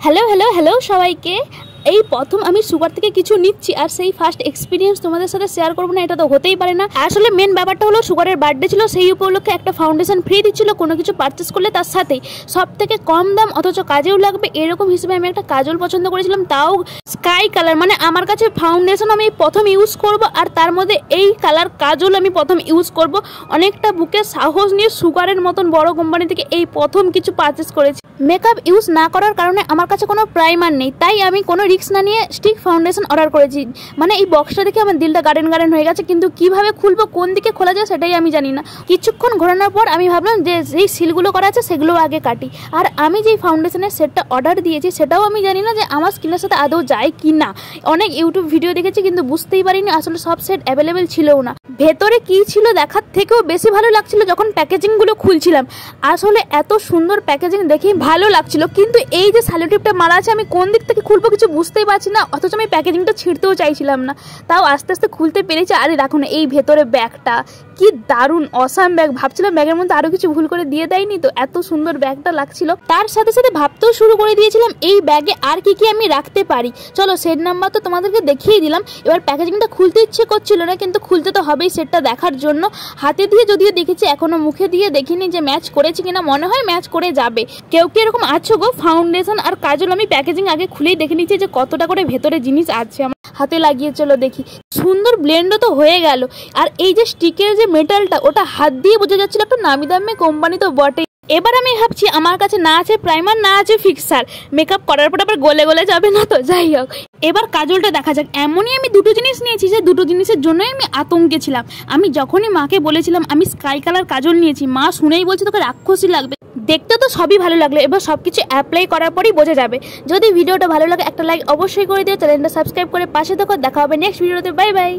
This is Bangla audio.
হ্যালো হ্যালো হ্যালো সবাইকে। এই প্রথম আমি সুগার থেকে কিছু নিচ্ছি আর সেই ফার্স্ট এক্সপিরিয়েন্স তোমাদের সাথে শেয়ার করবো না, এটা তো হতেই পারে না। আসলে মেন ব্যাপারটা হলো সুগারের বার্থডে ছিল, সেই উপলক্ষে একটা ফাউন্ডেশন ফ্রি দিচ্ছিল কোনো কিছু পারচেস করলে, তার সাথেই সব থেকে কম দাম অথচ কাজেও লাগবে এরকম হিসেবে আমি একটা কাজল পছন্দ করেছিলাম, তাও স্কাই কালার। মানে আমার কাছে ফাউন্ডেশন আমি প্রথম ইউজ করব আর তার মধ্যে এই কালার কাজল আমি প্রথম ইউজ করব। অনেকটা বুকে সাহস নিয়ে সুগারের মতন বড় কোম্পানি থেকে এই প্রথম কিছু পারচেস করেছি। মেকআপ ইউজ না করার কারণে আমার কাছে কোনো প্রাইমার নেই, তাই আমি কোনো রিস্ক না নিয়ে স্টিক ফাউন্ডেশন অর্ডার করেছি। মানে এই বক্সটা দেখে আমার দিলটা গার্ডেন গার্ডেন হয়ে গেছে, কিন্তু কিভাবে খুলবো, কোন দিকে খোলা যায় সেটাই আমি জানি না। কিছুক্ষণ ঘোরানোর পর আমি ভাবলাম যে যেই সিলগুলো করা আছে সেগুলো আগে কাটি। আর আমি যেই ফাউন্ডেশনের সেটটা অর্ডার দিয়েছি সেটাও আমি জানি না যে আমার স্কিনের সাথে আদৌ যায় কি না। অনেক ইউটিউব ভিডিও দেখেছি কিন্তু বুঝতেই পারিনি আসলে সব সেট অ্যাভেলেবেল ছিলও না। ভেতরে কি ছিল দেখার থেকেও বেশি ভালো লাগছিল যখন প্যাকেজিংগুলো খুলছিলাম। আসলে এত সুন্দর প্যাকেজিং দেখে ভালো লাগছিল, কিন্তু এই যে স্যালোটেপটা মারা আছে আমি কোন দিক থেকে খুলবো কিছু বুঝতেই পারছি না, অথচ আমি প্যাকেজিংটা ছিঁড়তেও চাইছিলাম না, তাও আস্তে আস্তে খুলতে পেরেছি। আরে দেখো না এই ভেতরে ব্যাগটা কি দারুণ অসাম ব্যাগ। ভাবছিলাম ব্যাগের মধ্যে আরো কিছু ভুল করে দিয়ে দেয়নি তো, এত সুন্দর ব্যাগটা লাগছিল। তার সাথে সাথে ভাবতেও শুরু করে দিয়েছিলাম এই ব্যাগে আর কি কি আমি রাখতে পারি। চলো সেট নাম্বার তো তোমাদেরকে দেখিয়ে দিলাম, এবার প্যাকেজিংটা খুলতে ইচ্ছে করছিল না, কিন্তু খুলতে তো হবেই সেটটা দেখার জন্য। হাতে দিয়ে যদিও দেখেছি, এখনো মুখে দিয়ে দেখিনি যে ম্যাচ করেছে কিনা, মনে হয় ম্যাচ করে যাবে। কেউ কি এরকম আছো গো? ফাউন্ডেশন আর কাজল আমি প্যাকেজিং আগে খুলেই দেখে নিচ্ছি যে কতটা করে ভেতরে জিনিস আছে। আমার হাতে লাগিয়ে চলো দেখি, সুন্দর ব্লেন্ডও তো হয়ে গেল। আর এই যে স্টিকের যে মেটালটা ওটা হাত দিয়ে বোঝা যাচ্ছিল একটা নামি দামি কোম্পানি তো বটে। এবার আমি ভাবছি আমার কাছে না আছে প্রাইমার না আছে ফিক্সার, মেকআপ করার পর আবার গলে গলে যাবে না তো। যাই হোক এবার কাজলটা দেখা যাক। এমনই আমি দুটো জিনিস নিয়েছি যে দুটো জিনিসের জন্যই আমি আতঙ্কে ছিলাম। আমি যখনই মাকে বলেছিলাম আমি স্কাই কালার কাজল নিয়েছি, মা শুনেই বলছে তোকে রাক্ষসী লাগবে। দেখতে তো সবই ভালো লাগলো, এবার সবকিছু অ্যাপ্লাই করার পরই বোঝা যাবে। যদি ভিডিওটা ভালো লাগে একটা লাইক অবশ্যই করে দিও, চ্যানেলটা সাবস্ক্রাইব করে পাশে থাকো। দেখা হবে নেক্সট ভিডিওতে। Bye bye.